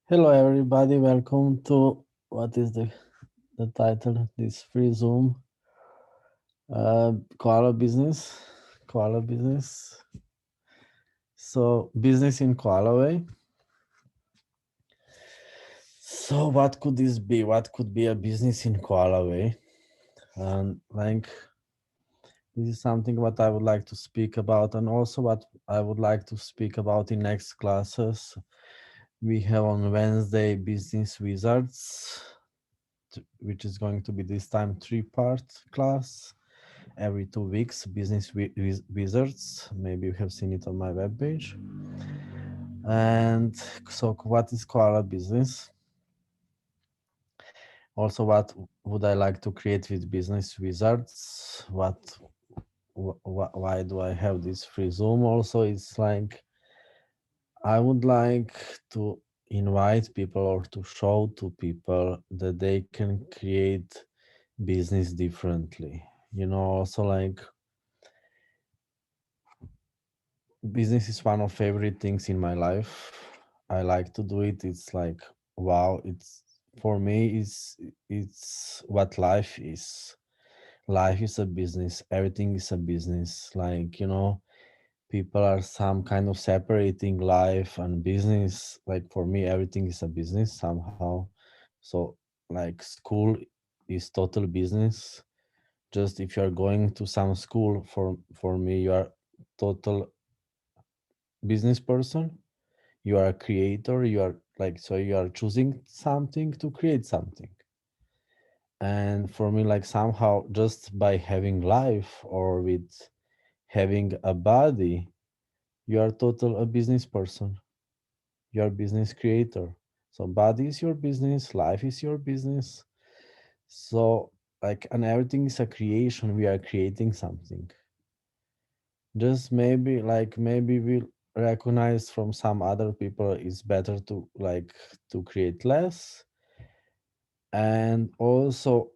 Hello everybody, welcome to what is the title? This free Zoom Koala business. Koala business. So business in Koala way. So what could this be? What could be a business in Koala way? And like this is something what I would like to speak about, and also what I would like to speak about in next classes. We have on Wednesday business wizards, which is going to be this time 3-part class every 2 weeks. Business wizards, maybe you have seen it on my webpage. And so what is Koala business? Also, what would I like to create with business wizards? Why do I have this free Zoom? Also, it's like I would like to invite people or to show to people that they can create business differently. Also like business is one of favorite things in my life. I like to do it. It's like wow, it's for me it's what life is. Life is a business. Everything is a business. Like, people are some kind of separating life and business. Like for me everything is a business somehow. So like school is total business. Just if you are going to some school, for me you are total business person. You are a creator. You are like, so you are choosing something to create something. And for me, like somehow just by having life or with having a body, you are total a business person. You are business creator. So body is your business, life is your business. So like, and everything is a creation. We are creating something. Just maybe we'll recognize from some other people it's better to like to create less. And also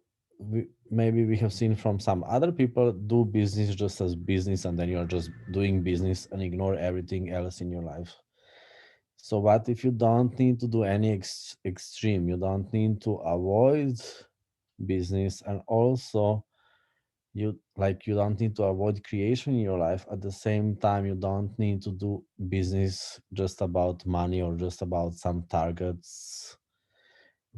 maybe we have seen from some other people do business just as business, and then you're just doing business and ignore everything else in your life. So what if you don't need to do any extreme? You don't need to avoid business, and also you don't need to avoid creation in your life. At the same time, you don't need to do business just about money or just about some targets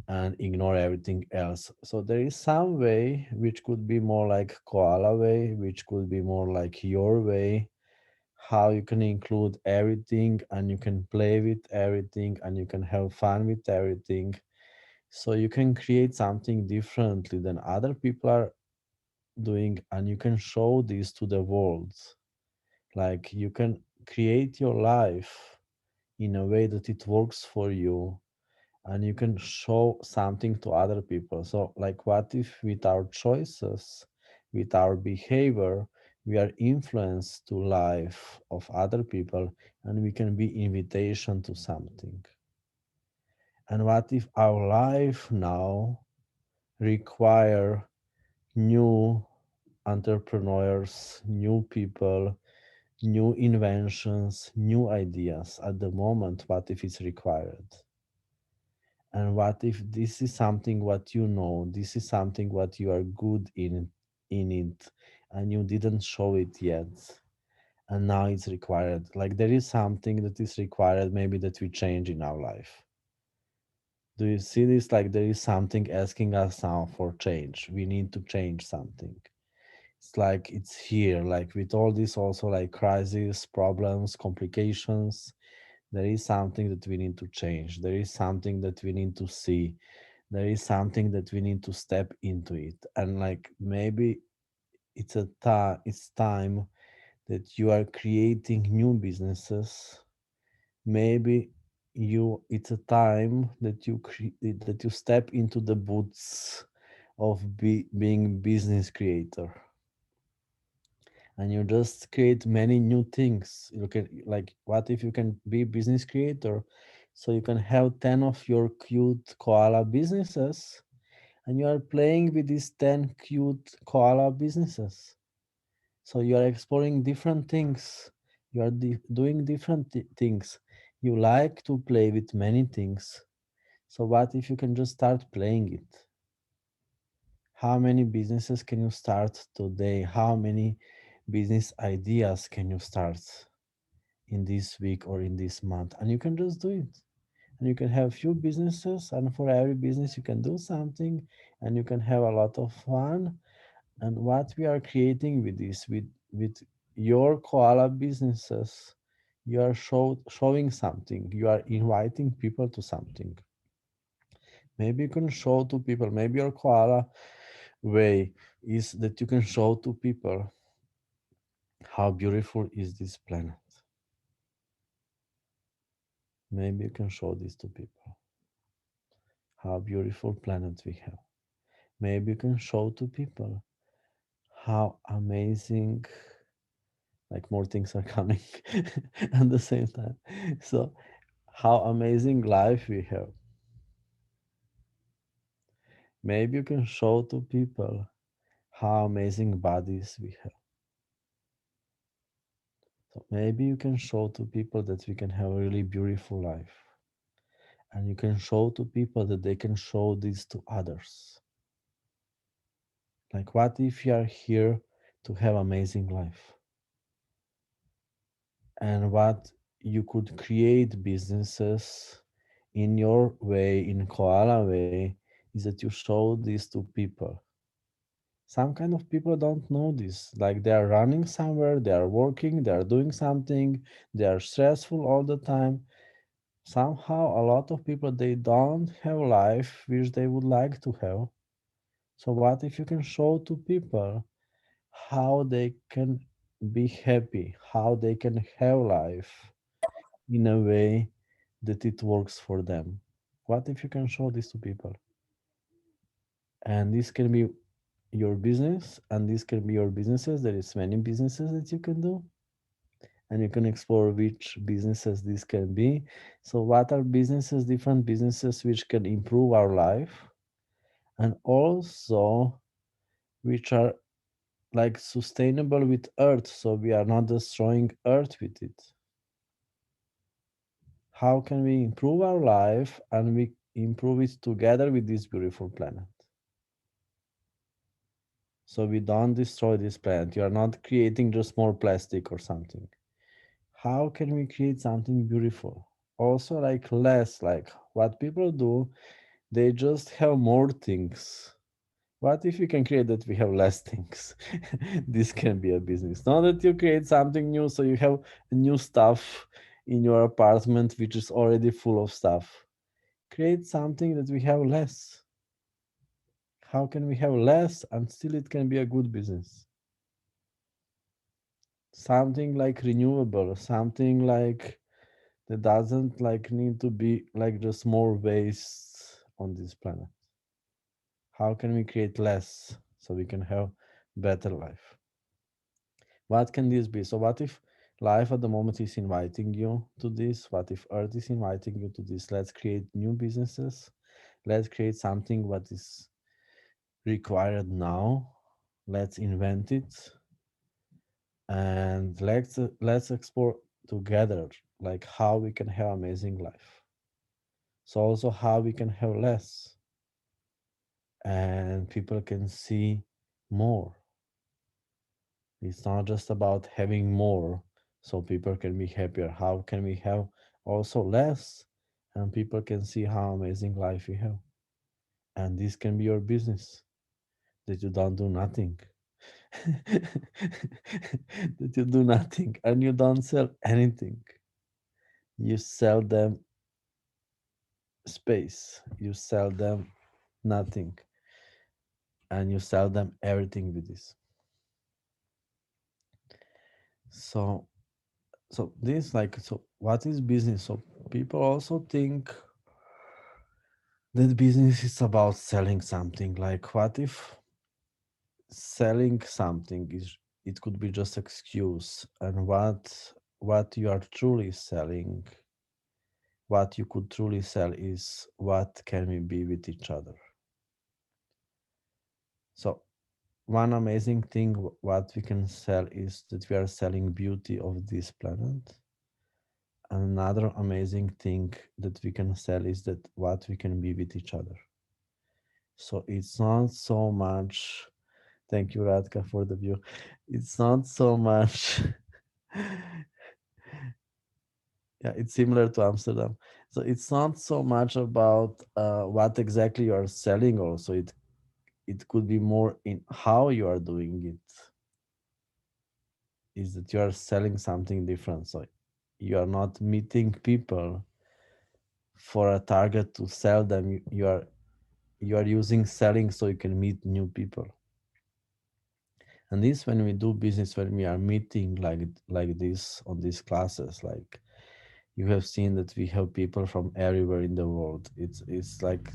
and ignore everything else. So there is some way which could be more like Koala way, which could be more like your way, how you can include everything and you can play with everything and you can have fun with everything. So you can create something differently than other people are doing, and you can show this to the world. Like you can create your life in a way that it works for you, and you can show something to other people. So like what if with our choices, with our behavior, we are influenced to life of other people, and we can be invitation to something. And what if our life now require new entrepreneurs, new people, new inventions, new ideas at the moment? What if it's required? And what if this is something what you know, this is something what you are good in it, and you didn't show it yet, and now it's required. Like there is something that is required, maybe that we change in our life. Do you see this? Like there is something asking us now for change. We need to change something. It's like it's here, like with all this also like crisis, problems, complications. There is something that we need to change. There is something that we need to see. There is something that we need to step into it. And like maybe it's time that you are creating new businesses. Maybe it's a time that that you step into the boots of being business creator, and you just create many new things. You can like, what if you can be business creator, so you can have 10 of your cute koala businesses, and you are playing with these 10 cute koala businesses. So you are exploring different things. You are doing different things. You like to play with many things. So what if you can just start playing it? How many businesses can you start today? How many business ideas can you start in this week or in this month? And you can just do it. And you can have few businesses, and for every business you can do something, and you can have a lot of fun. And what we are creating with this, with your koala businesses, you are showing something. You are inviting people to something. Maybe you can show to people. Maybe your koala way is that you can show to people how beautiful is this planet. Maybe you can show this to people. How beautiful planet we have. Maybe you can show to people how amazing, like more things are coming at the same time. So how amazing life we have. Maybe you can show to people how amazing bodies we have. So maybe you can show to people that we can have a really beautiful life. And you can show to people that they can show this to others. Like what if you are here to have amazing life? And what you could create businesses in your way, in koala way, is that you show this to people. Some kind of people don't know this. Like they are running somewhere, they are working, they are doing something, they are stressful all the time. Somehow a lot of people they don't have life which they would like to have. So what if you can show to people how they can be happy, how they can have life in a way that it works for them? What if you can show this to people? And this can be your business, and this can be your businesses. There is many businesses that you can do, and you can explore which businesses this can be. So what are businesses, different businesses which can improve our life, and also which are like sustainable with earth, so we are not destroying earth with it. How can we improve our life and we improve it together with this beautiful planet, so we don't destroy this planet? You are not creating just more plastic or something. How can we create something beautiful? Also, like less, like what people do, they just have more things. What if you can create that we have less things? This can be a business. Not that you create something new, so you have new stuff in your apartment which is already full of stuff. Create something that we have less. How can we have less and still it can be a good business? Something like renewable, something like that doesn't like need to be like just more waste on this planet. How can we create less so we can have better life? What can this be? So what if life at the moment is inviting you to this? What if earth is inviting you to this? Let's create new businesses. Let's create something what is required now. Let's invent it, and let's explore together like how we can have amazing life. So also how we can have less, and people can see more. It's not just about having more so people can be happier. How can we have also less and people can see how amazing life we have? And this can be your business, that you don't do nothing. That you do nothing and you don't sell anything. You sell them space, you sell them nothing, and you sell them everything with this. So this like, so what is business? So people also think that business is about selling something. Like what if selling something is, it could be just excuse, and what you are truly selling, what you could truly sell is what can we be with each other. So one amazing thing what we can sell is that we are selling beauty of this planet, Another amazing thing that we can sell is that what we can be with each other. So it's not so much. Thank you, Radka, for the view. It's not so much. Yeah, it's similar to Amsterdam. So it's not so much about what exactly you are selling. Also, it could be more in how you are doing it. Is that you are selling something different. So you are not meeting people for a target to sell them. You are using selling so you can meet new people. And this, when we do business, when we are meeting like this on these classes, like you have seen that we have people from everywhere in the world. It's like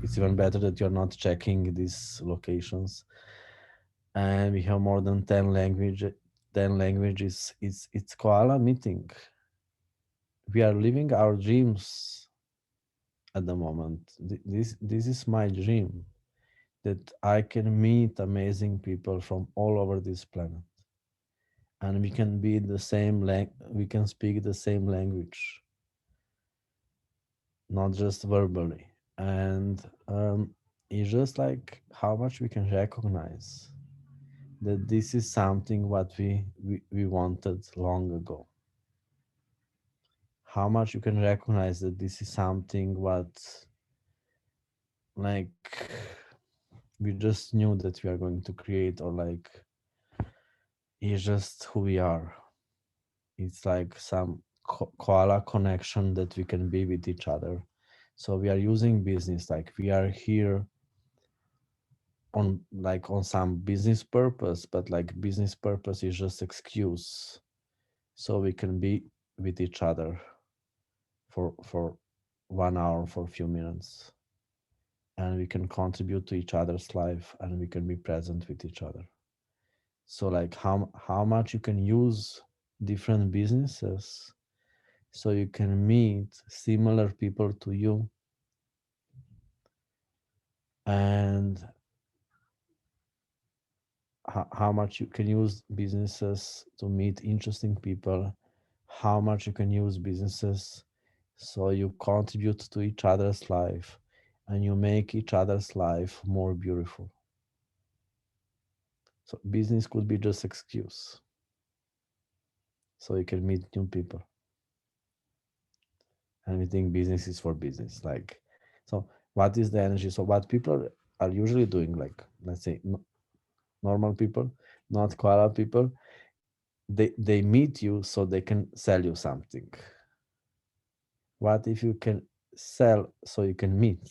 it's even better that you're not checking these locations. And we have more than 10 languages. It's koala meeting. We are living our dreams at the moment. This is my dream, that I can meet amazing people from all over this planet, and we can be the same we can speak the same language, not just verbally. And it's just like how much we can recognize that this is something what we wanted long ago. How much you can recognize that this is something what, like, we just knew that we are going to create, or like it's just who we are. It's like some koala connection that we can be with each other. So we are using business, like we are here on like on some business purpose, but like business purpose is just excuse so we can be with each other for 1 hour, for a few minutes, and we can contribute to each other's life, and we can be present with each other. So like how much you can use different businesses so you can meet similar people to you, and how much you can use businesses to meet interesting people, how much you can use businesses so you contribute to each other's life and you make each other's life more beautiful. So business could be just excuse so you can meet new people. And we think business is for business. Like, so what is the energy? So what people are usually doing, like, let's say normal people, not koala people, they meet you so they can sell you something. What if you can sell so you can meet?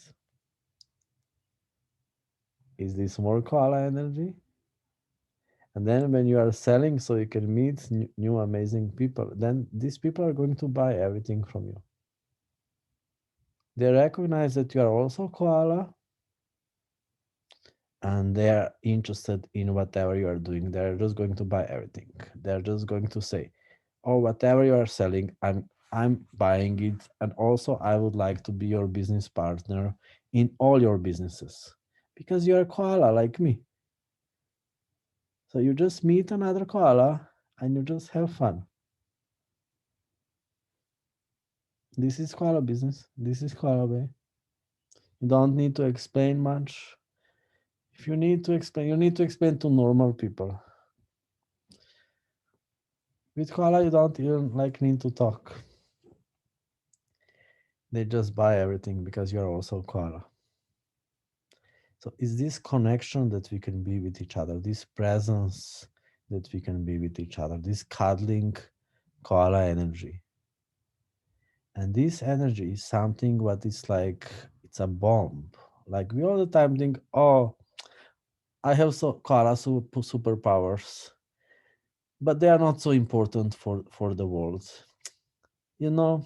Is this more koala energy? And then when you are selling so you can meet new amazing people, then these people are going to buy everything from you. They recognize that you are also koala, and they are interested in whatever you are doing. They're just going to buy everything. They're just going to say, "Oh, whatever you are selling, I'm buying it, and also I would like to be your business partner in all your businesses because you're a koala like me." So you just meet another koala and you just have fun. This is koala business. This is koala way. You don't need to explain much. If you need to explain, you need to explain to normal people. With koala, you don't even like need to talk. They just buy everything because you're also koala. So is this connection that we can be with each other, this presence that we can be with each other, this cuddling koala energy. And this energy is something what is like, it's a bomb. Like we all the time think, oh, I have so koala superpowers, but they are not so important for the world. You know,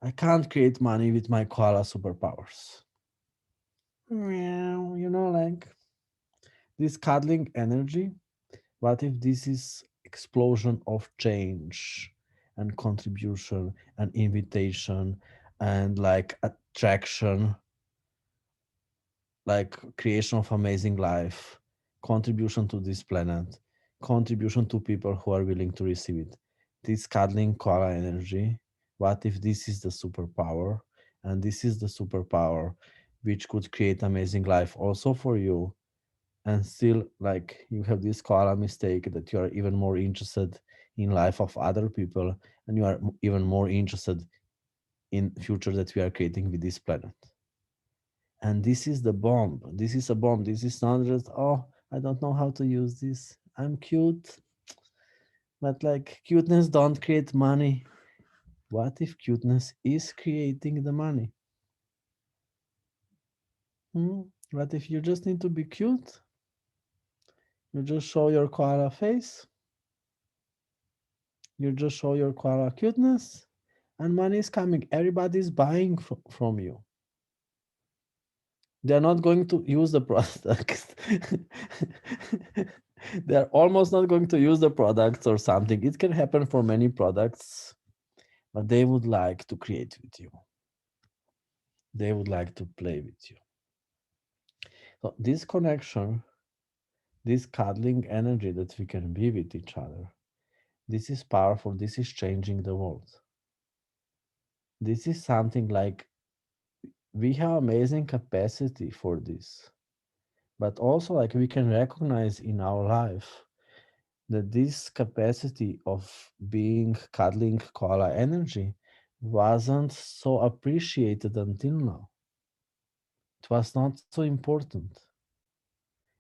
I can't create money with my koala superpowers. Meow. Like this cuddling energy. What if this is explosion of change and contribution and invitation and like attraction, like creation of amazing life, contribution to this planet, contribution to people who are willing to receive it. this cuddling koala energy, what if this is the superpower, and this is the superpower which could create amazing life also for you, and still like you have this koala mistake that you are even more interested in life of other people, and you are even more interested in future that we are creating with this planet. And this is the bomb. This is a bomb. This is not just, oh, I don't know how to use this, I'm cute, but like cuteness don't create money. What if cuteness is creating the money? Hmm? What if you just need to be cute? You just show your koala face, you just show your koala cuteness, and money is coming. Everybody's buying from you. They're not going to use the product. They're almost not going to use the products or something. It can happen for many products, but they would like to create with you. They would like to play with you. So this connection, this cuddling energy that we can be with each other, this is powerful. This is changing the world. This is something like we have amazing capacity for this, but also like we can recognize in our life that this capacity of being cuddling koala energy wasn't so appreciated until now. It was not so important.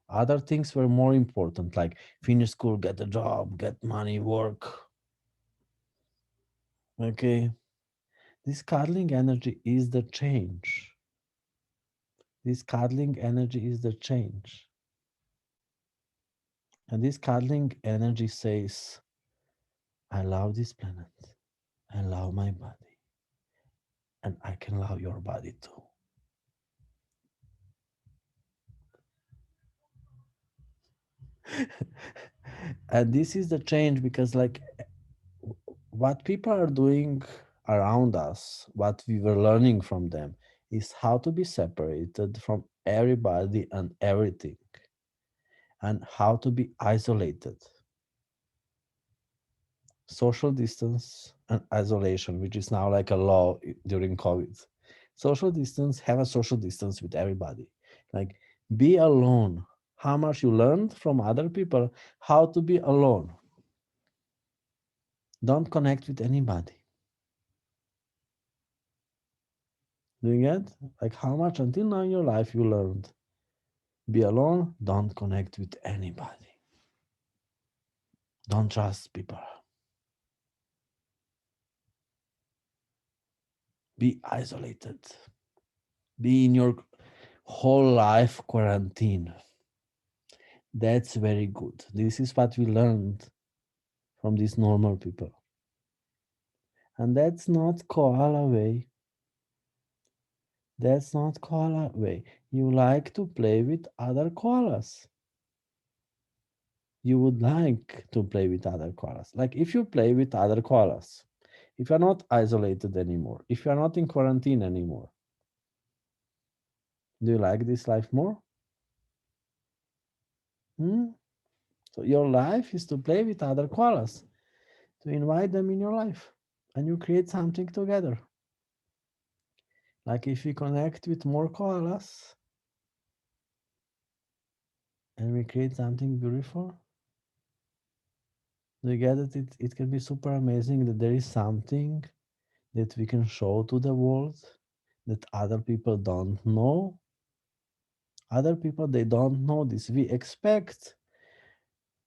Other things were more important, like finish school, get a job, get money, work. Okay. This cuddling energy is the change. This cuddling energy is the change. And this cuddling energy says, I love this planet. I love my body. And I can love your body too. And this is the change because, like, what people are doing around us, what we were learning from them, is how to be separated from everybody and everything, and how to be isolated. Social distance and isolation, which is now like a law during COVID. Social distance, have a social distance with everybody. Like, be alone. How much you learned from other people, how to be alone. Don't connect with anybody. Do you get? Like, how much until now in your life you learned? Be alone, don't connect with anybody. Don't trust people. Be isolated. Be in your whole life quarantine. That's very good. This is what we learned from these normal people. And that's not koala way. That's not koala way. You like to play with other koalas. You would like to play with other koalas. Like if you play with other koalas, if you're not isolated anymore, if you're not in quarantine anymore, do you like this life more? Hmm? So your life is to play with other koalas, to invite them in your life, and you create something together. Like if we connect with more koalas and we create something beautiful, do you get it? It can be super amazing that there is something that we can show to the world that other people don't know. Other people, they don't know this. We expect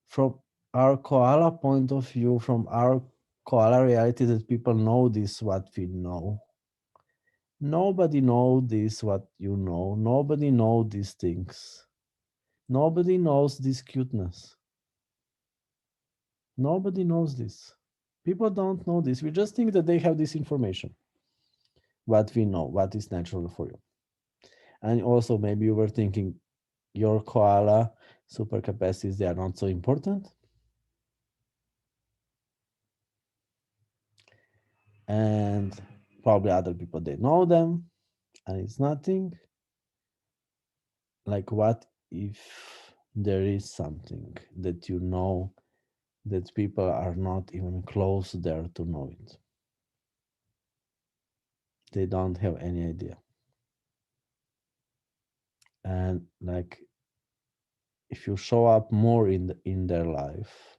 from our koala point of view, from our koala reality, that people know this, what we know. Nobody knows this, what you know. Nobody knows these things. Nobody knows this cuteness. Nobody knows this. People don't know this. We just think that they have this information. What we know, what is natural for you. And also, maybe you were thinking your koala super capacities, they are not so important. And probably other people, they know them and it's nothing. Like, what if there is something that you know that people are not even close there to know it. They don't have any idea. And like if you show up more in their life,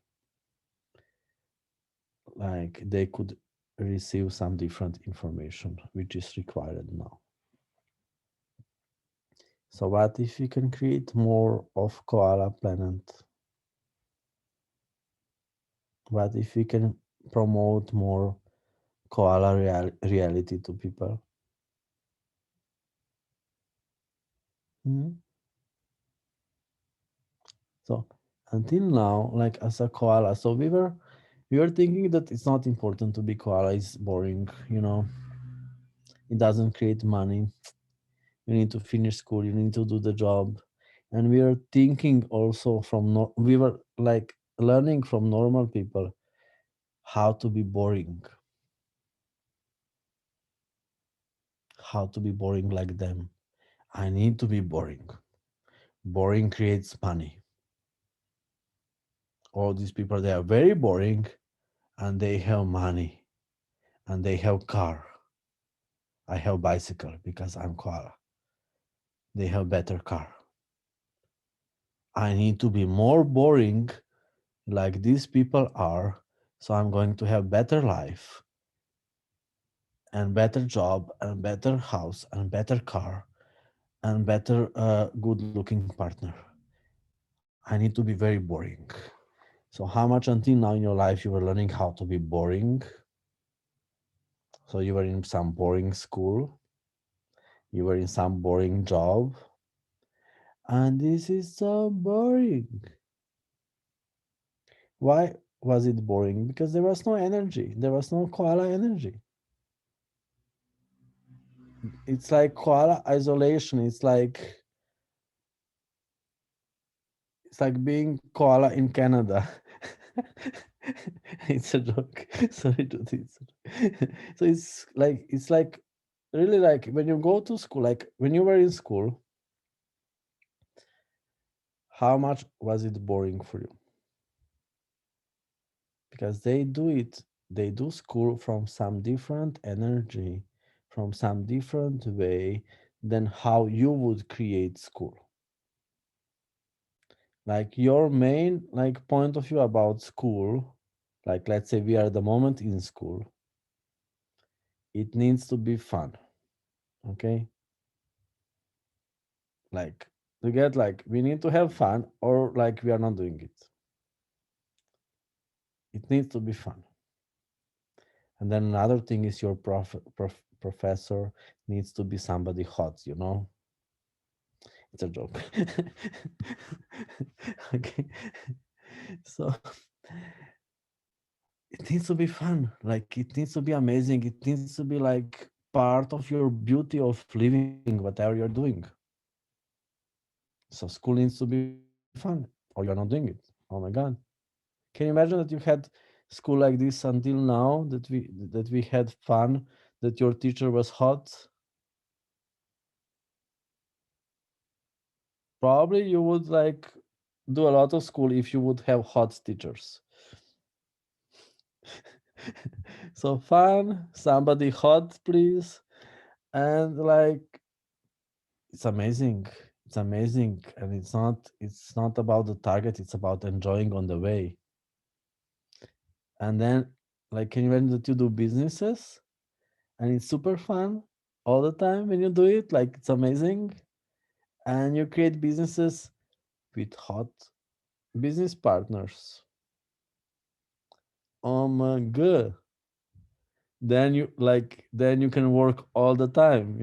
like they could receive some different information which is required now. So what if we can create more of Koala Planet? What if we can promote more koala reality to people? Mhm. So until now, like as a koala, so we were thinking that it's not important to be koala. It's boring, It doesn't create money. You need to finish school. You need to do the job, and we are thinking also we were like learning from normal people how to be boring, how to be boring like them. I need to be boring. Boring creates money. All these people, they are very boring and they have money and they have car. I have bicycle because I'm koala. They have better car. I need to be more boring like these people are, so I'm going to have better life and better job and better house and better car and better good looking partner. I need to be very boring. So how much until now in your life you were learning how to be boring? So you were in some boring school, you were in some boring job, and this is so boring. Why was it boring? Because there was no energy. There was no koala energy. It's like koala isolation. It's like being koala in Canada. It's a joke. Sorry to this. So it's like really like when you go to school, like when you were in school, how much was it boring for you? Because they do school from some different energy, from some different way than how you would create school. Like your main like point of view about school, like let's say we are at the moment in school, it needs to be fun. Okay, like to get like we need to have fun or like we are not doing it. It needs to be fun. And then another thing is your professor needs to be somebody hot. It's a joke. Okay. So it needs to be fun. Like it needs to be amazing. It needs to be like part of your beauty of living, whatever you're doing. So school needs to be fun, or you are not doing it. Oh my god. Can you imagine that you had school like this until now that we had fun, that your teacher was hot? Probably you would like do a lot of school if you would have hot teachers. So fun, somebody hot, please. And like it's amazing. It's amazing. And it's not about the target, it's about enjoying on the way. And then like can you imagine that you do businesses and it's super fun all the time when you do it? Like it's amazing. And you create businesses with hot business partners. Oh my god. Then you can work all the time.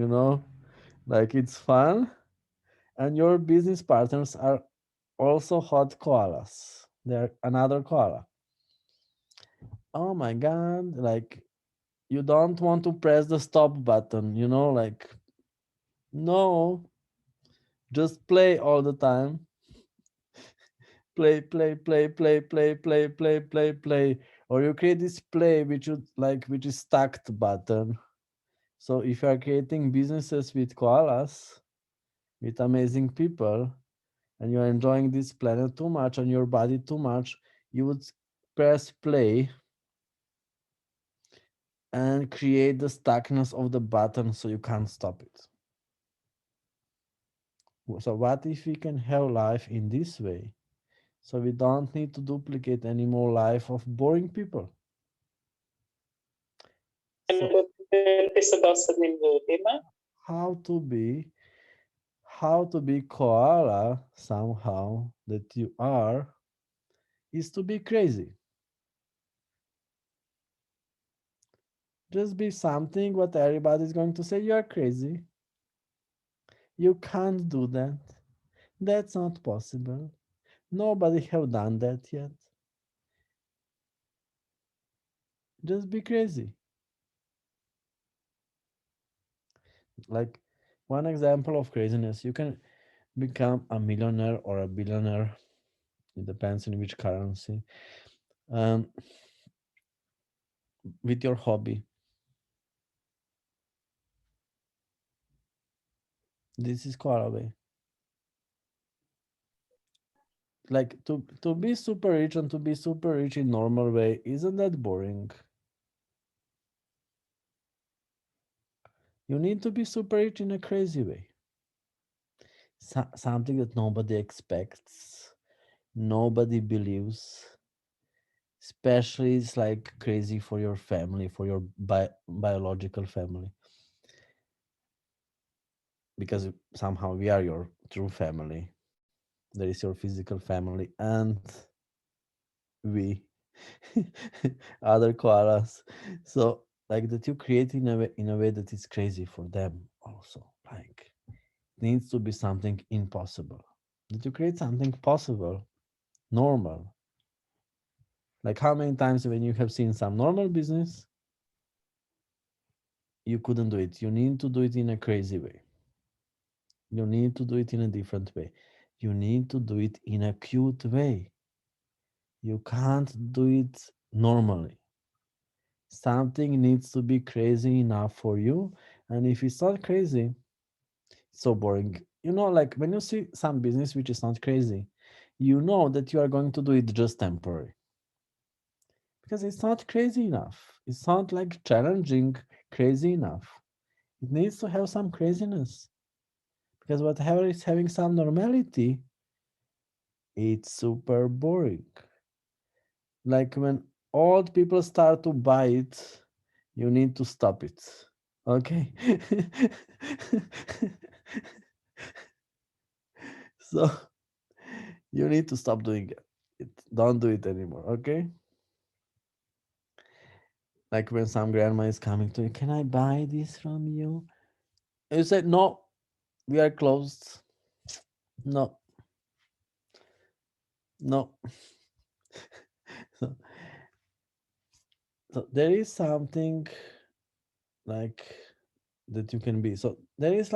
Like it's fun and your business partners are also hot koalas. They're another koala. Oh my god, like you don't want to press the stop button, like no, just play all the time. Play, play, play, play, play, play, play, play, play. Or you create this play which is stacked button. So if you are creating businesses with koalas, with amazing people, and you're enjoying this planet too much and your body too much, you would press play and create the stuckness of the button so you can't stop it. So what if we can have life in this way? So we don't need to duplicate any more life of boring people. So how to be how to be koala somehow that you are is to be crazy. Just be something what everybody's going to say you are crazy. You can't do that. That's not possible. Nobody have done that yet. Just be crazy. Like one example of craziness, you can become a millionaire or a billionaire. It depends in which currency. Um, with your hobby. This is quite a way. Like to be super rich and to be super rich in normal way, isn't that boring? You need to be super rich in a crazy way. Something that nobody expects, nobody believes. Especially it's like crazy for your family, for your biological family, because somehow we are your true family. There is your physical family and we other koalas. So like that you create in a way that is crazy for them also. Like it needs to be something impossible. That you create something possible, normal. Like how many times when you have seen some normal business, you couldn't do it. You need to do it in a crazy way. You need to do it in a different way. You need to do it in a cute way. You can't do it normally. Something needs to be crazy enough for you. And if it's not crazy, it's so boring. You know, like when you see some business which is not crazy, you know that you are going to do it just temporary because it's not crazy enough. It's not like challenging, crazy enough. It needs to have some craziness because whatever is having some normality, it's super boring. Like when old people start to buy it, you need to stop it. Okay. So you need to stop doing it. Don't do it anymore. Okay. Like when some grandma is coming to you, can I buy this from you? And you say, no, we are closed. No, no. So, so there is something like that you can be. So there is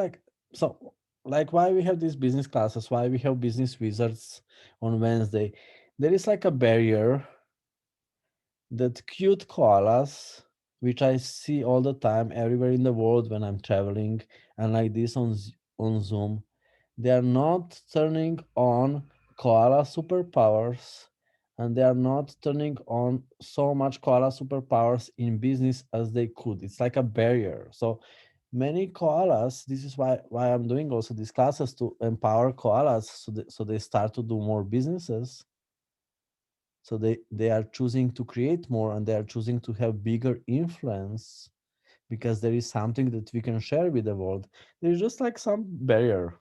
so like why we have these business classes, why we have business wizards on Wednesday. There is like a barrier that cute koalas, which I see all the time everywhere in the world when I'm traveling, and like this on Zoom, they are not turning on koala superpowers, and they are not turning on so much koala superpowers in business as they could. It's like a barrier. So many koalas, this is why I'm doing also these classes to empower koalas so they start to do more businesses. So they are choosing to create more and they are choosing to have bigger influence because there is something that we can share with the world. There's just like some barrier.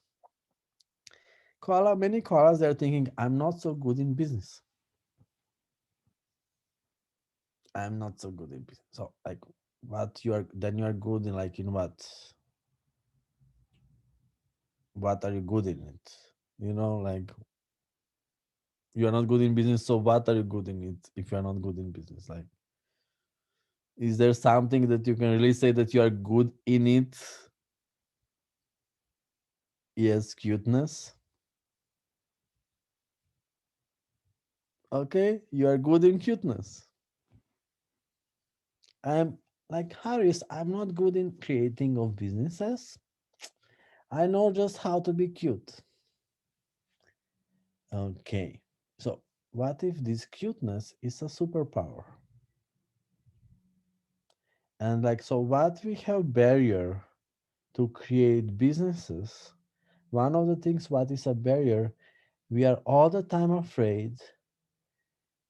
Many koalas, they're thinking, I'm not so good in business. I'm not so good in business. So like you are good in like in what are you good in it? Like you are not good in business, so what are you good in it if you are not good in business? Like, is there something that you can really say that you are good in it? Yes, cuteness. Okay, you are good in cuteness. I'm like Harris, I'm not good in creating of businesses. I know just how to be cute. Okay. So what if this cuteness is a superpower? And like, so what we have barrier to create businesses, one of the things what is a barrier, we are all the time afraid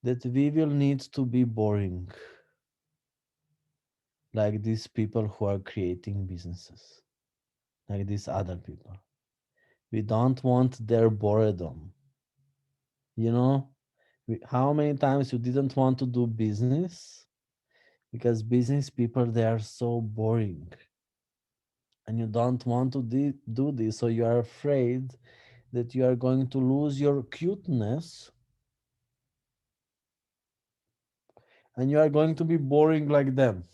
that we will need to be boring like these people who are creating businesses, like these other people. We don't want their boredom. You know, how many times you didn't want to do business because business people they are so boring and you don't want to do this, so you are afraid that you are going to lose your cuteness and you are going to be boring like them.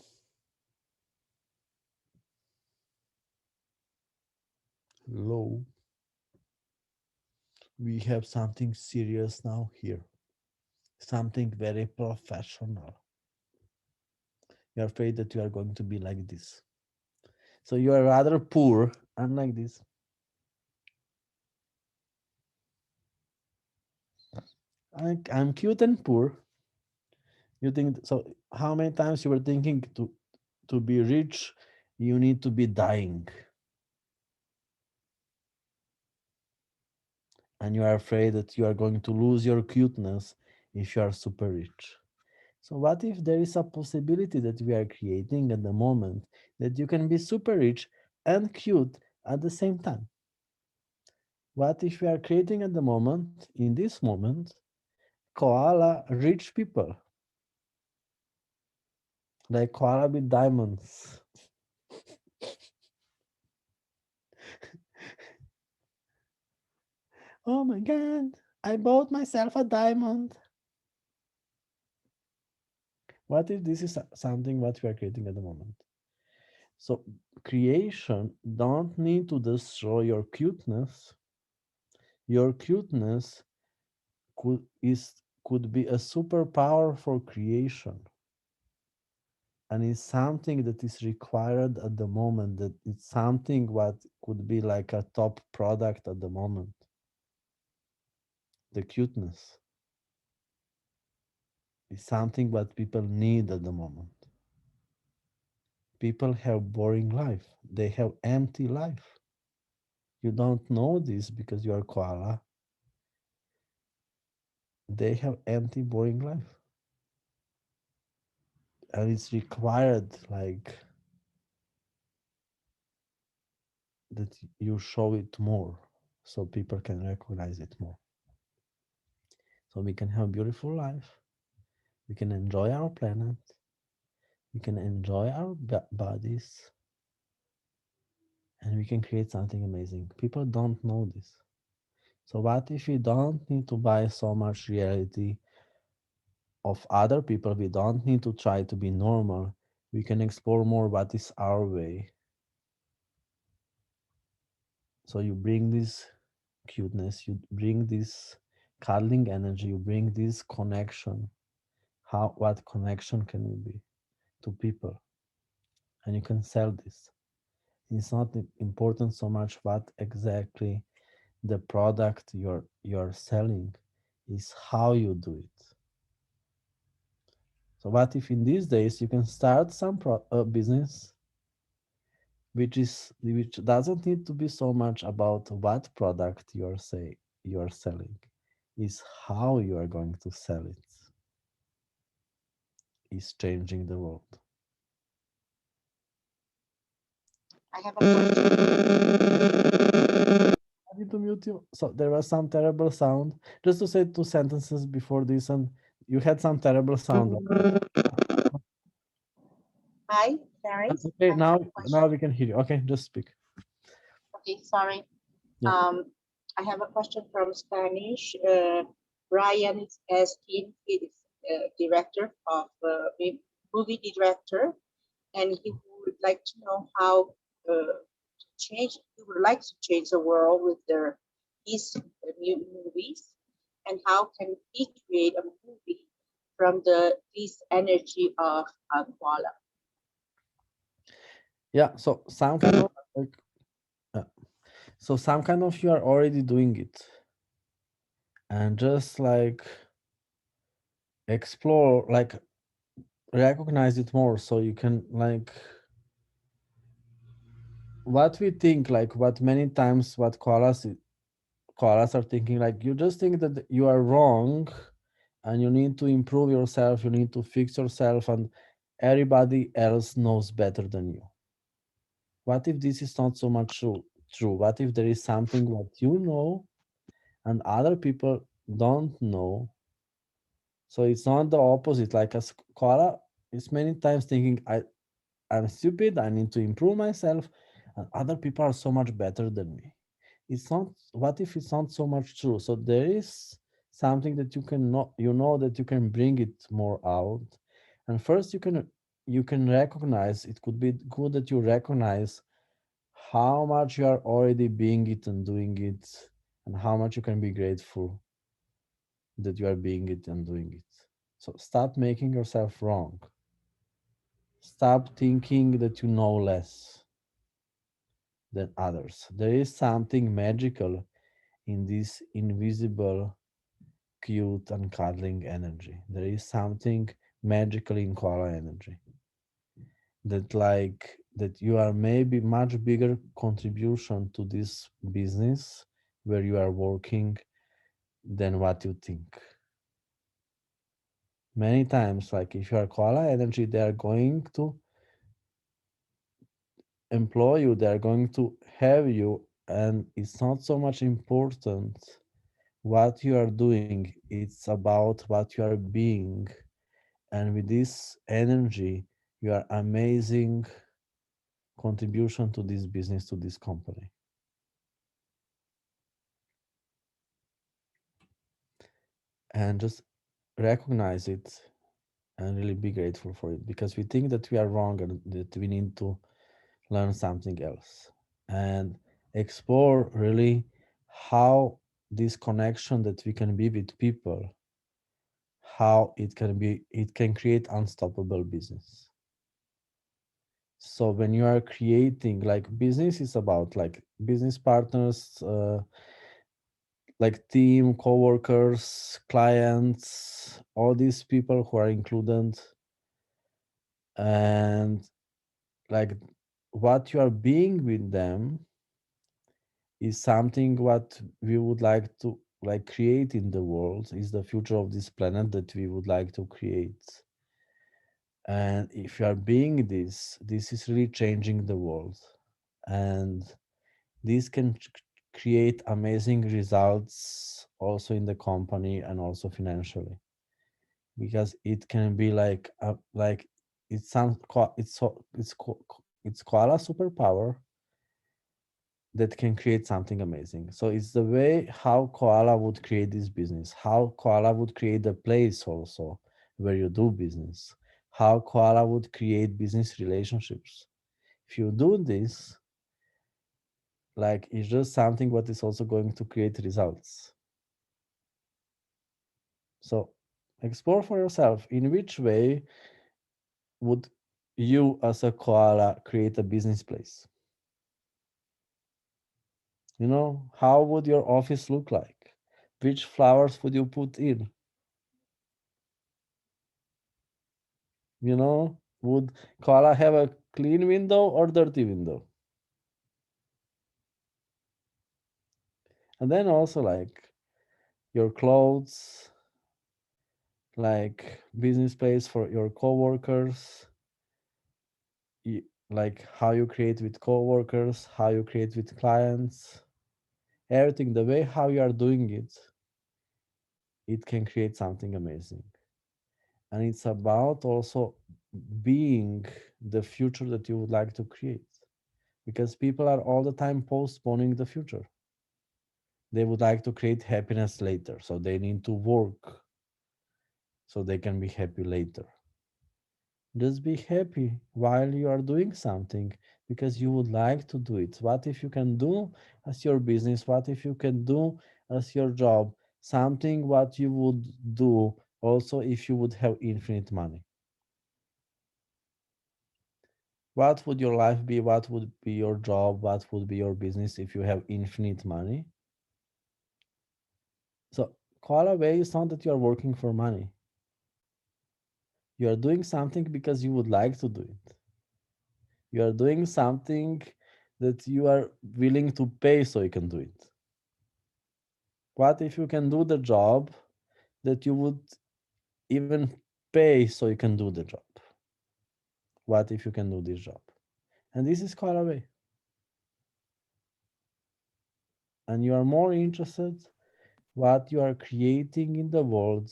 Low. We have something serious now here, something very professional. You're afraid that you are going to be like this. So you are rather poor, unlike this. I'm cute and poor. You think so? How many times you were thinking to be rich, you need to be dying, and you are afraid that you are going to lose your cuteness if you are super rich. So what if there is a possibility that we are creating at the moment that you can be super rich and cute at the same time? What if we are creating at the moment, in this moment, koala rich people, like koala with diamonds? Oh my god, I bought myself a diamond. What if this is something what we are creating at the moment? So creation don't need to destroy your cuteness. Your cuteness could be a superpower for creation, and it's something that is required at the moment, that it's something what could be like a top product at the moment. The cuteness is something what people need at the moment. People have boring life, they have empty life. You don't know this because you are koala. They have empty boring life, and it's required like that you show it more so people can recognize it more, so we can have beautiful life, we can enjoy our planet, we can enjoy our bodies, and we can create something amazing. People don't know this. So what if we don't need to buy so much reality of other people? We don't need to try to be normal. We can explore more what is our way. So you bring this cuteness, you bring this cuddling energy, you bring this connection. How, what connection can we be to people? And you can sell this. It's not important so much what exactly the product you're selling, is how you do it. So what if in these days you can start some business which doesn't need to be so much about what product you're selling, is how you are going to sell it, is changing the world. I have a question. I need to mute you. So there was some terrible sound. Just to say two sentences before this, and you had some terrible sound. Hi, Paris. Okay, I have a now question. we can hear you. Okay, just speak. Okay, sorry. Yeah. Um, I have a question from Spanish. Ryan is asking, he is director of movie director, and he would like to know how change. He would like to change the world with his new movies, and how can he create a movie from this energy of koala? Yeah. So some kind of like, uh, some kind of you are already doing it, and just like explore, like recognize it more, so you can like what we think, like what many times what koalas are thinking, like you just think that you are wrong and you need to improve yourself, you need to fix yourself, and everybody else knows better than you. What if this is not so much true? What if there is something what you know and other people don't know? So it's not the opposite. Like a koala is many times thinking, I'm stupid, I need to improve myself, and other people are so much better than me. It's not, what if it's not so much true? So there is something that you can know, you know, that you can bring it more out. And first you can recognize, it could be good that you recognize how much you are already being it and doing it, and how much you can be grateful that you are being it and doing it. So stop making yourself wrong. Stop thinking that you know less than others. There is something magical in this invisible, cute, and cuddling energy. There is something magical in koala energy. That like that you are maybe much bigger contribution to this business where you are working than what you think. Many times, like if you are koala energy, they are going to employ you, they are going to have you, and it's not so much important what you are doing, it's about what you are being. And with this energy, you are amazing contribution to this business, to this company. And just recognize it and really be grateful for it, because we think that we are wrong and that we need to learn something else, and explore really how this connection that we can be with people, how it can create unstoppable business. So when you are creating, like business is about like business partners, like team, co-workers, clients, all these people who are included, and like what you are being with them is something what we would like to like create in the world, is the future of this planet that we would like to create. And if you are being this is really changing the world, and this can create amazing results also in the company and also financially, because it can be like it sounds it's so it's koala superpower that can create something amazing. So it's the way how koala would create this business, how koala would create a place also where you do business, how koala would create business relationships. If you do this, like it's just something what is also going to create results. So explore for yourself in which way would you as a koala create a business place. You know, how would your office look like? Which flowers would you put in? You know, would koala have a clean window or dirty window? And then also like your clothes, like business place for your coworkers, like how you create with coworkers, how you create with clients, everything, the way how you are doing it, it can create something amazing. And it's about also being the future that you would like to create, because people are all the time postponing the future. They would like to create happiness later, so they need to work so they can be happy later. Just be happy while you are doing something, because you would like to do it. What if you can do as your business? What if you can do as your job? Something what you would do also if you would have infinite money. What would your life be? What would be your job? What would be your business if you have infinite money? So, call away is not that you are working for money. You are doing something because you would like to do it. You are doing something that you are willing to pay so you can do it. What if you can do the job that you would even pay so you can do the job? What if you can do this job? And this is quite a way. And you are more interested what you are creating in the world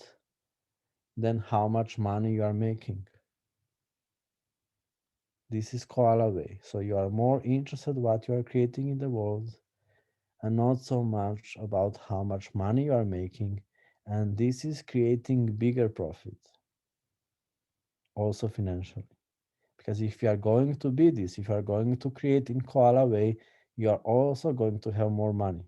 than how much money you are making. This is Koala way. So you are more interested what you are creating in the world and not so much about how much money you are making. And this is creating bigger profit, also financially. Because if you are going to be this, if you are going to create in Koala way, you are also going to have more money.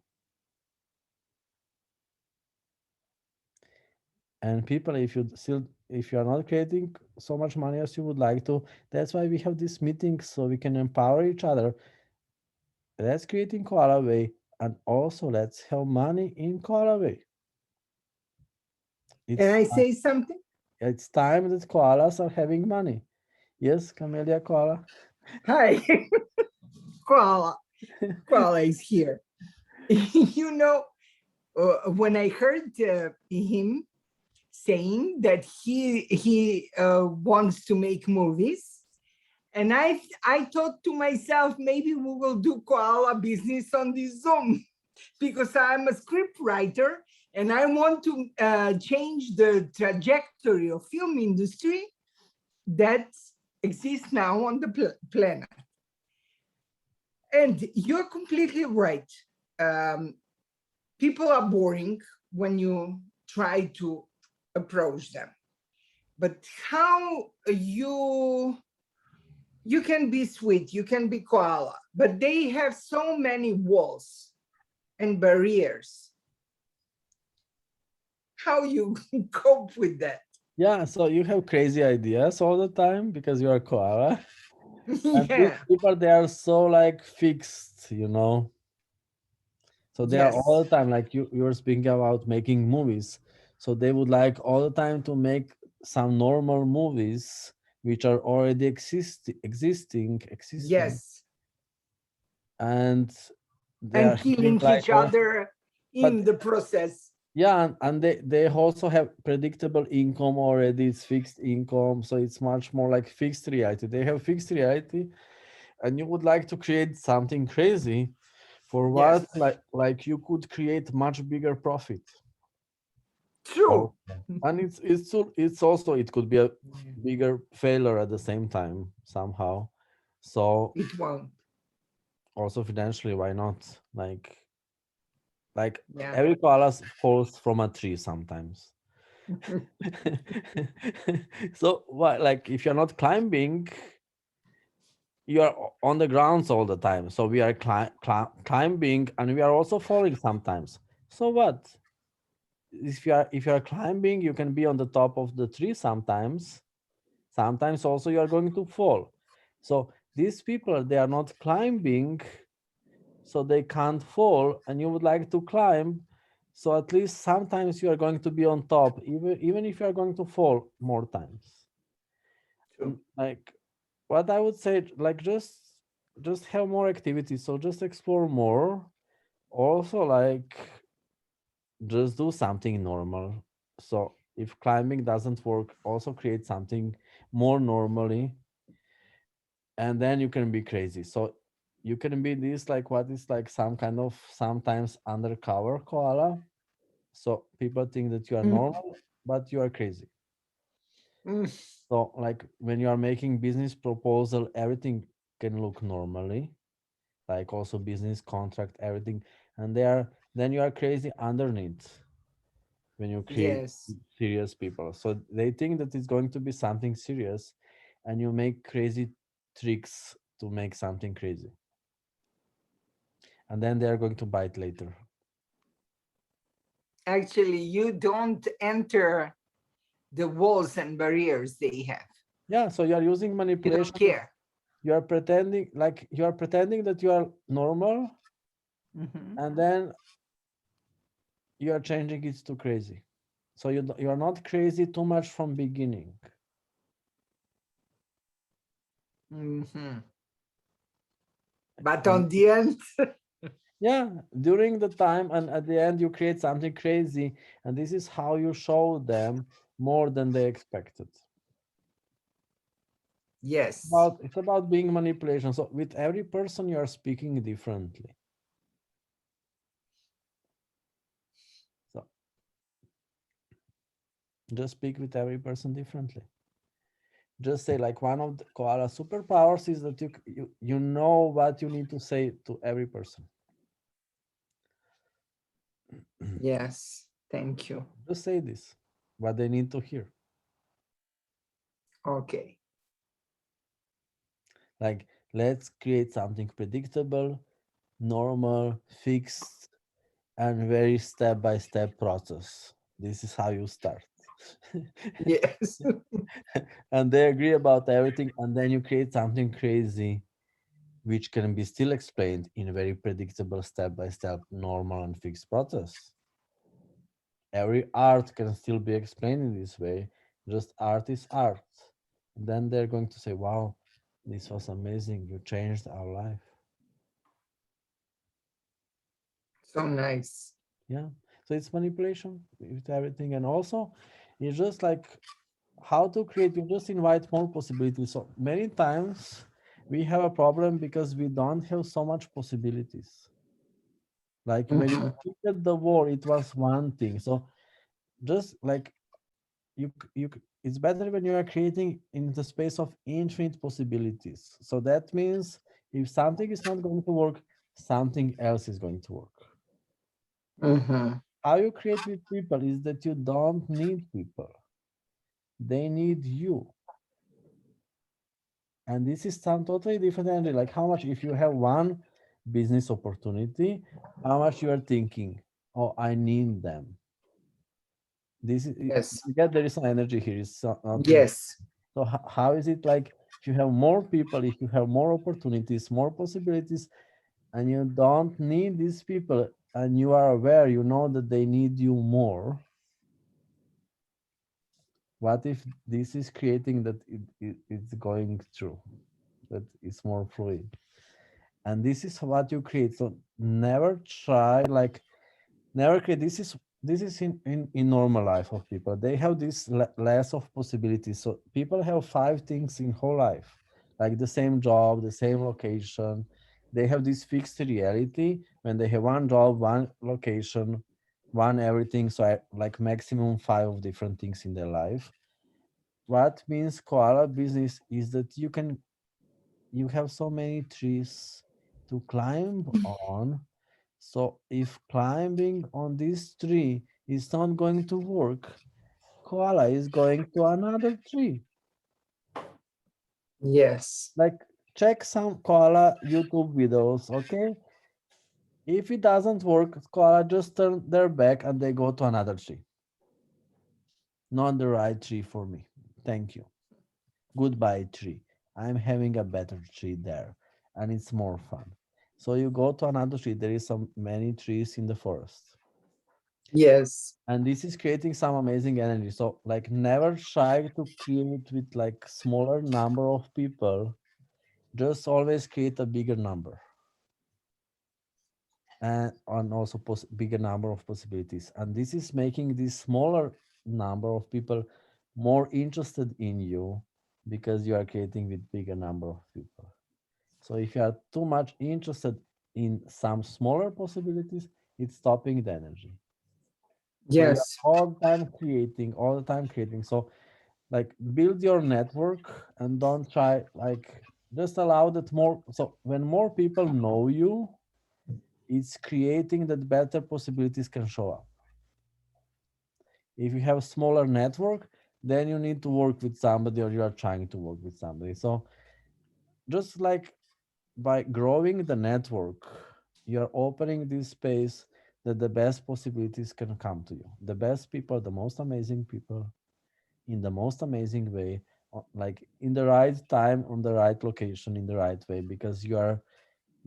And people, if you are not creating so much money as you would like to, that's why we have these meetings so we can empower each other. Let's create in Koala way, and also let's have money in Koala way. Can It's I say something? it's time that koalas are having money. Yes, Camellia Koala. Hi, Koala. Koala is here. You know, when I heard him saying that he wants to make movies, and I thought to myself, maybe we will do Koala business on this Zoom because I'm a script writer and I want to change the trajectory of film industry that exists now on the planet. And you're completely right. Um, People are boring when you try to approach them. But how you can be sweet, you can be koala, but they have so many walls and barriers. How you cope with that? Yeah, so you have crazy ideas all the time because you are koala. And these Yeah, people, they are so like fixed. So they are yes, all the time like you were speaking about making movies. So they would like all the time to make some normal movies which are already existing, yes. and they are And having killing like each other but in the process. yeah, and they also have predictable income already. It's fixed income, so it's much more like fixed reality. They have fixed reality, and you would like to create something crazy for what Yes, like you could create much bigger profit. true. Also. And it's also it could be a bigger failure at the same time somehow. So It won't. also financially, why not? Like Yeah. every koala falls from a tree sometimes. So why, like if you're not climbing, you are on the grounds all the time. So we are climbing, and we are also falling sometimes. So what? If you are climbing, you can be on the top of the tree sometimes. Sometimes also you are going to fall. So these people, they are not climbing, so they can't fall, and you would like to climb. So at least sometimes you are going to be on top, even if you are going to fall more times. True. Like what I would say, like just have more activities. So just explore more. Also, like just do something normal. So if climbing doesn't work, also create something more normally, and then you can be crazy. So you can be this like what is like some kind of sometimes undercover koala. So people think that you are Mm, normal, but you are crazy. mm, So like when you are making business proposal, everything can look normally, like also business contract, everything, and then you are crazy underneath when you create yes. serious people. So they think that it's going to be something serious, and you make crazy tricks to make something crazy, and then they are going to bite later. Actually, you don't enter the walls and barriers they have. Yeah, so you are using You don't manipulation. care. You are pretending that you are normal, Mhm. and then you are changing it to crazy. So you are not crazy too much from beginning. Mhm. But And on the end, yeah, during the time and at the end, you create something crazy. And this is how you show them more than they expected. yes, It's about being manipulation. So with every person, you are speaking differently. So just speak with every person differently. Just say like one of the koala superpowers is that you know what you need to say to every person. yes. Thank you. Just say this, what they need to hear. Okay. Like, let's create something predictable, normal, fixed, and very step-by-step process. This is how you start. Yes. And they agree about everything, and then you create something crazy, which can be still explained in a very predictable step-by-step, normal and fixed process. Every art can still be explained in this way, just art is art. And then they're going to say, wow, this was amazing, you changed our life. So nice. Yeah, so it's manipulation with everything. And also it's just like how to create, you just invite more possibilities. So many times we have a problem because we don't have so much possibilities. Like when you Mhm. created the war, it was one thing. So just like it's better when you are creating in the space of infinite possibilities. So that means if something is not going to work, something else is going to work. Mhm. How you create with people is that you don't need people, they need you. And this is some totally different energy. Like how much, if you have one business opportunity, how much you are thinking, oh, I need them. This is, Yes. you get there is some energy here. It's not like, Yes. so how is it like if you have more people, if you have more opportunities, more possibilities, and you don't need these people, and you are aware, you know that they need you more. What if this is creating that it's going through, that it's more fluid? And this is what you create. So never try like never create. This is in normal life of people. They have this less of possibilities. So people have five things in whole life, like the same job, the same location. They have this fixed reality when they have one job, one location, one everything. So like maximum five of different things in their life. What means koala business is that you have so many trees to climb on. So if climbing on this tree is not going to work, koala is going to another tree. Yes. Like check some koala YouTube videos, okay? If it doesn't work, koala just turn their back and they go to another tree. Not the right tree for me. Thank you. Goodbye tree. I'm having a better tree there and it's more fun. So you go to another tree. There is some many trees in the forest. Yes. And this is creating some amazing energy. So like never try to create with like smaller number of people. Just always create a bigger number and also bigger number of possibilities. And this is making this smaller number of people more interested in you because you are creating with bigger number of people. So if you are too much interested in some smaller possibilities, it's stopping the energy. So you are Yes. all the time creating. So like build your network and don't try like just allow that more. So when more people know you, it's creating that better possibilities can show up. If you have a smaller network, then you need to work with somebody or you are trying to work with somebody. So just like by growing the network, you're opening this space that the best possibilities can come to you. The best people, the most amazing people in the most amazing way, like in the right time, on the right location, in the right way, because you are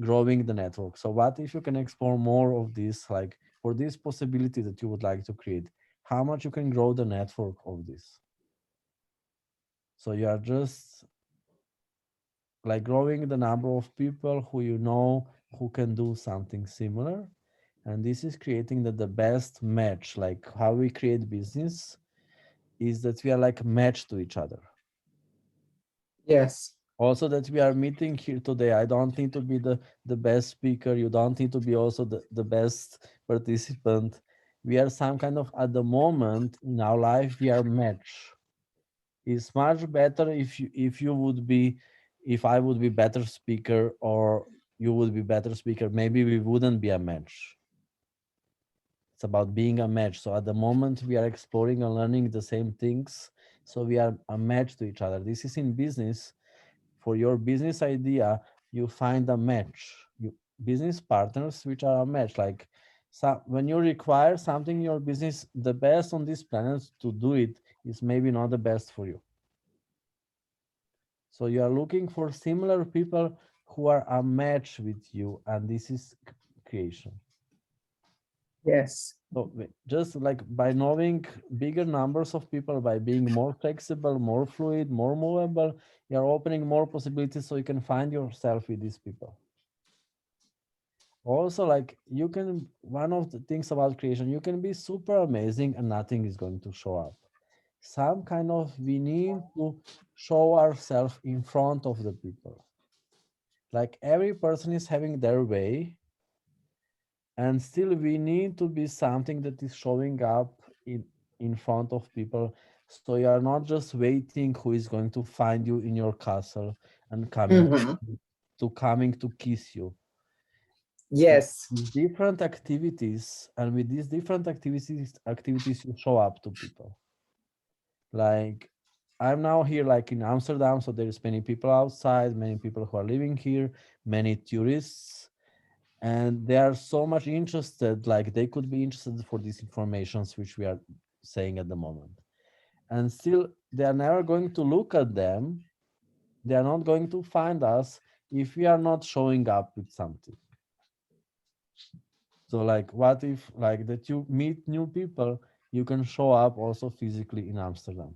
growing the network. So what if you can explore more of this, like for this possibility that you would like to create, how much you can grow the network of this? So you are just like growing the number of people who you know who can do something similar, and this is creating the best match. Like how we create business is that we are like matched to each other. Yes. Also that we are meeting here today, I don't need to be the best speaker, you don't need to be also the best participant. We are some kind of, at the moment in our life, we are match. It's much better if you would be, if I would be better speaker or you would be better speaker, maybe we wouldn't be a match. It's about being a match. So at the moment we are exploring and learning the same things, so we are a match to each other. This is in business. For your business idea, you find a match, you business partners which are a match. Like, so when you require something in your business, the best on this planet to do it is maybe not the best for you. So you are looking for similar people who are a match with you, and this is creation. Yes. So just like by knowing bigger numbers of people, by being more flexible, more fluid, more movable, you're opening more possibilities so you can find yourself with these people. Also, like you can, one of the things about creation, you can be super amazing and nothing is going to show up. Some kind of, we need to show ourselves in front of the people. Like every person is having their way, and still we need to be something that is showing up in front of people, so you are not just waiting who is going to find you in your castle and Mhm. coming to kiss you. Yes. With different activities, and with these different activities you show up to people. Like I'm now here like in Amsterdam, so there's many people outside, many people who are living here, many tourists, and they are so much interested, like they could be interested for these informations which we are saying at the moment, and still they are never going to look at them, they are not going to find us if we are not showing up with something. So like what if like that you meet new people, you can show up also physically in Amsterdam,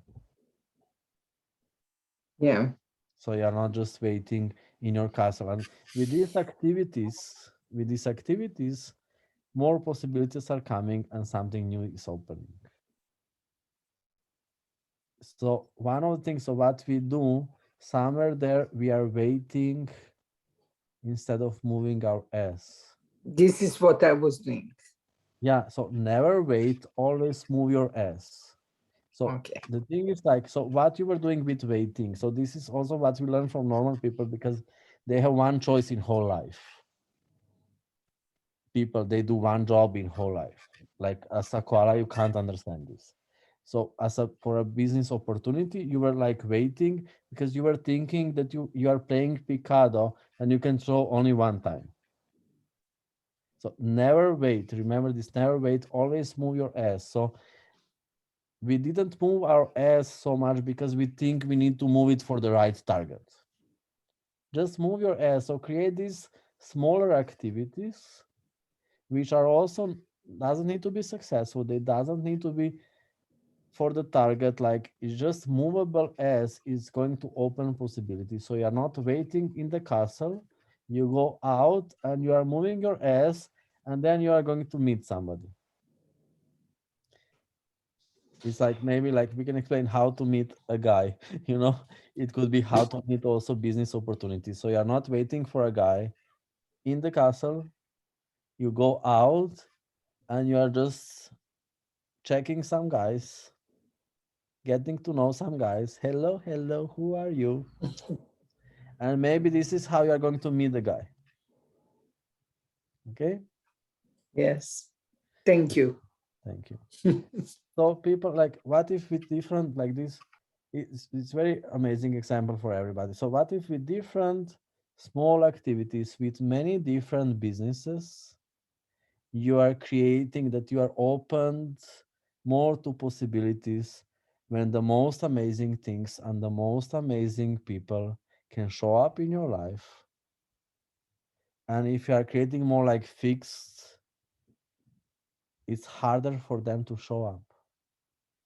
Yeah. so you are not just waiting in your castle. And with these activities more possibilities are coming and something new is opening. So one of the things, so what we do, somewhere there we are waiting instead of moving our ass. This is what I was doing. Yeah, so never wait, always move your ass. So Okay. the thing is like, so what you were doing with waiting, so this is also what we learn from normal people, because they have one choice in whole life. People, they do one job in whole life. Like as a koala, you can't understand this. So as a, for a business opportunity, you were like waiting because you were thinking that you are playing picado and you can throw only one time. So never wait, remember this, never wait, always move your ass. So we didn't move our ass so much because we think we need to move it for the right target. Just move your ass. So create these smaller activities which are also, doesn't need to be successful, they doesn't need to be for the target, like it's just movable as is going to open possibilities. So you're not waiting in the castle, you go out and you are moving your ass, and then you are going to meet somebody. It's like maybe like we can explain how to meet a guy, it could be how to meet also business opportunities. So you're not waiting for a guy in the castle, you go out and you are just checking some guys, getting to know some guys. Hello, hello, who are you? And maybe this is how you are going to meet the guy. Okay, Yes. Thank you. thank you. So people, like, what if with different like this? It's very amazing example for everybody. So what if with different small activities with many different businesses, you are creating that you are opened more to possibilities, when the most amazing things and the most amazing people can show up in your life. And if you are creating more like fixed, it's harder for them to show up.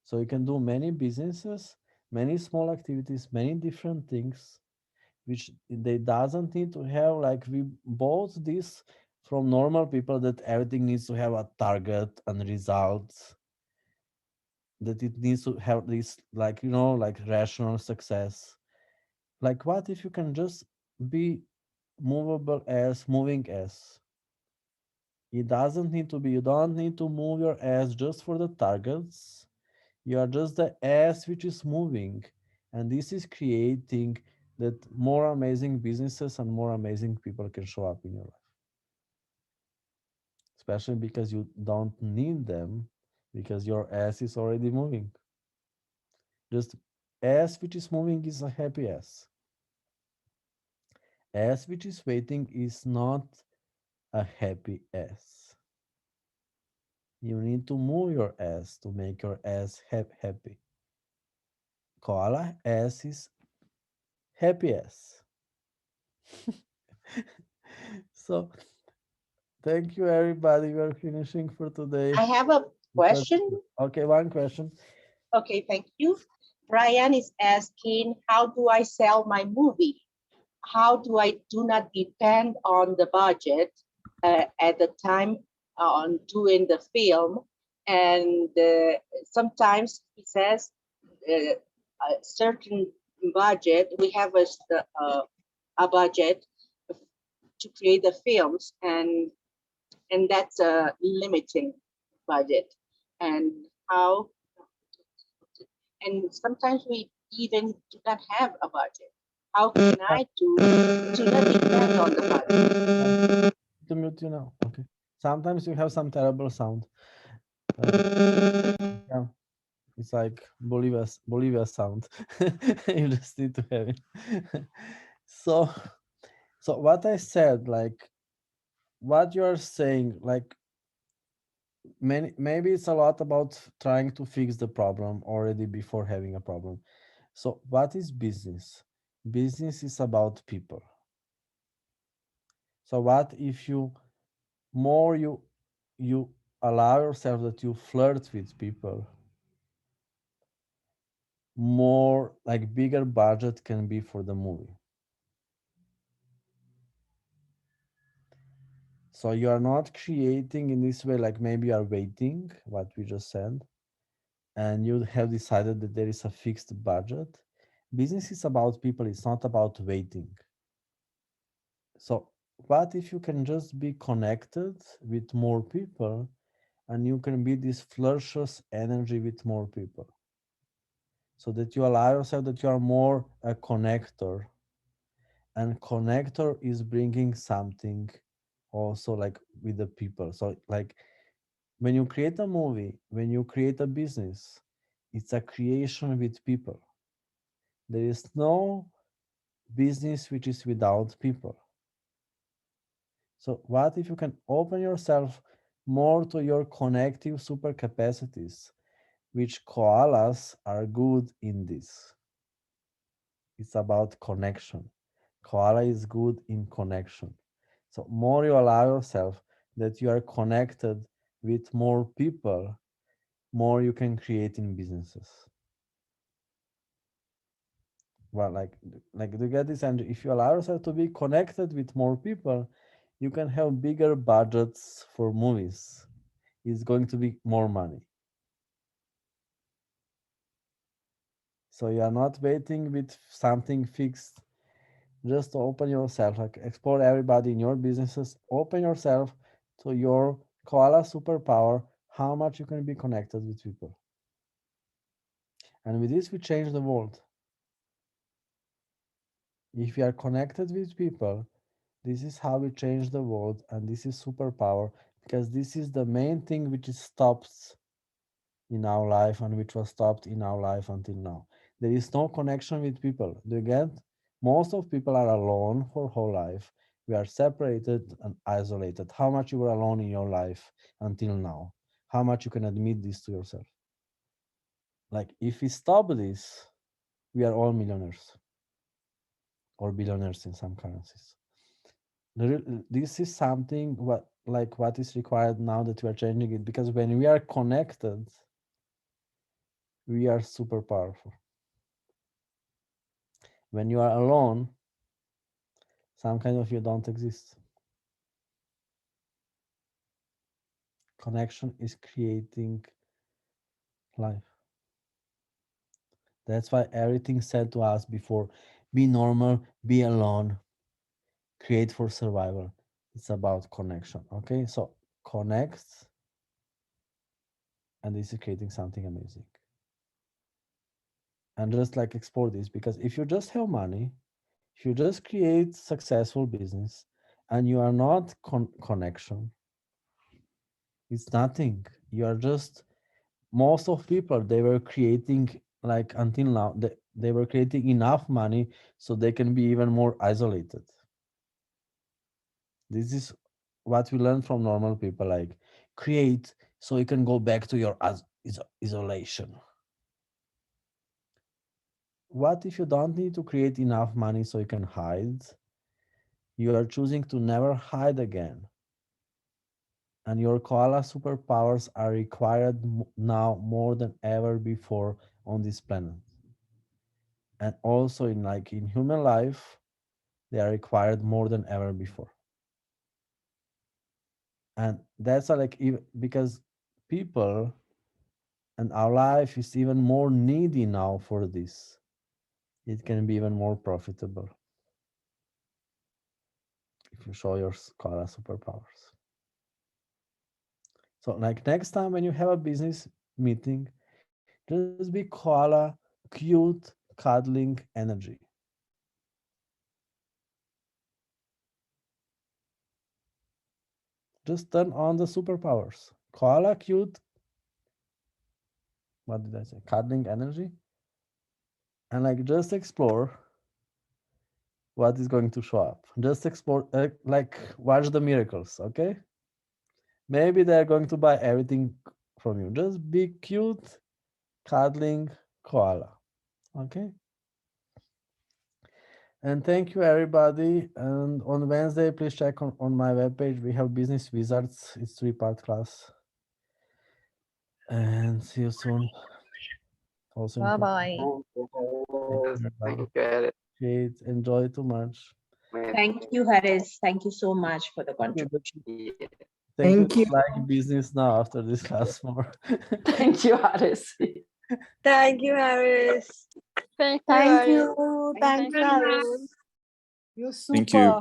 So you can do many businesses, many small activities, many different things which they doesn't need to have, like we bought this from normal people, that everything needs to have a target and results, that it needs to have this, like, like rational success. Like, what if you can just be movable as moving as? It doesn't need to be, you don't need to move your ass just for the targets. You are just the ass which is moving. And this is creating that more amazing businesses and more amazing people can show up in your life. Especially because you don't need them, because your ass is already moving. Just ass which is moving is a happy ass. Ass which is waiting is not a happy ass. You need to move your ass to make your ass happy. Koala ass is happy ass. So thank you everybody. We are finishing for today. I have a Because, question. okay, one question. Okay, thank you. Brian is asking, how do I sell my movie? How do I do not depend on the budget at the time on doing the film? And sometimes he says a certain budget, we have a budget to create the films, and that's a limiting budget. And how, and sometimes we even do not have a budget. How can I do not depend on the budget? To mute you now. Okay. Sometimes you have some terrible sound. Yeah, it's like Bolivia sound. You just need to have it. So, so what I said, like what you are saying, like maybe it's a lot about trying to fix the problem already before having a problem. So what is business? Business is about people. So what if you more you allow yourself that you flirt with people, more like bigger budget can be for the movie. So you are not creating in this way, like maybe you are waiting, what we just said, and you have decided that there is a fixed budget. Business is about people, it's not about waiting. So what if you can just be connected with more people, and you can be this flourishes energy with more people, so that you allow yourself that you are more a connector, and connector is bringing something also, like with the people. So like when you create a movie, when you create a business, it's a creation with people. There is no business which is without people. So what if you can open yourself more to your connective super capacities, which koalas are good in this? It's about connection. Koala is good in connection. So more you allow yourself that you are connected with more people, more you can create in businesses. Well, like to get this, and if you allow yourself to be connected with more people, you can have bigger budgets for movies. It's going to be more money. So you are not waiting with something fixed. Just open yourself, like explore everybody in your businesses, open yourself to your koala superpower, how much you can be connected with people. And with this, we change the world. If we are connected with people, this is how we change the world, and this is superpower, because this is the main thing which is stopped in our life and which was stopped in our life until now. There is no connection with people. Do you get? Most of people are alone for whole life. We are separated and isolated. How much you were alone in your life until now? How much you can admit this to yourself? Like if we stop this, we are all millionaires or billionaires in some currencies. This is something what is required now that we are changing it, because when we are connected, we are super powerful. When you are alone, some kind of you don't exist. Connection is creating life. That's why everything said to us before, be normal, be alone, create for survival. It's about connection. Okay, so connect, and this is creating something amazing. And just like explore this, because if you just have money, if you just create successful business and you are not connection, it's nothing. You are just, most of people, they were creating, like until now, they were creating enough money so they can be even more isolated. This is what we learn from normal people, like create so you can go back to your isolation. What if you don't need to create enough money so you can hide? You are choosing to never hide again. And your koala superpowers are required now more than ever before on this planet. And also in human life, they are required more than ever before. And that's because people and our life is even more needy now for this. It can be even more profitable if you show your koala superpowers. So like next time when you have a business meeting, just be koala, cute, cuddling energy. Just turn on the superpowers. Koala, cute, what did I say? Cuddling energy. And like just explore what is going to show up. Just explore, like watch the miracles, okay? Maybe they're going to buy everything from you. Just be cute, cuddling koala, okay? And thank you, everybody. And on Wednesday, please check on my webpage. We have Business Wizards. It's 3-part class. And see you soon. Also, Bye-bye. Thank you, Alice. Enjoy too much. Thank you, Haris. Thank you so much for the contribution. Yeah. Thank you. Like business now after this class more. Thank you, Aris. Thank you, Harris. Thank you. Thank Ariel. you. Thank you, Harris. You're Thank you. super.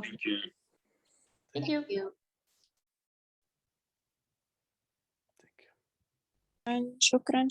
Thank you. شكرا.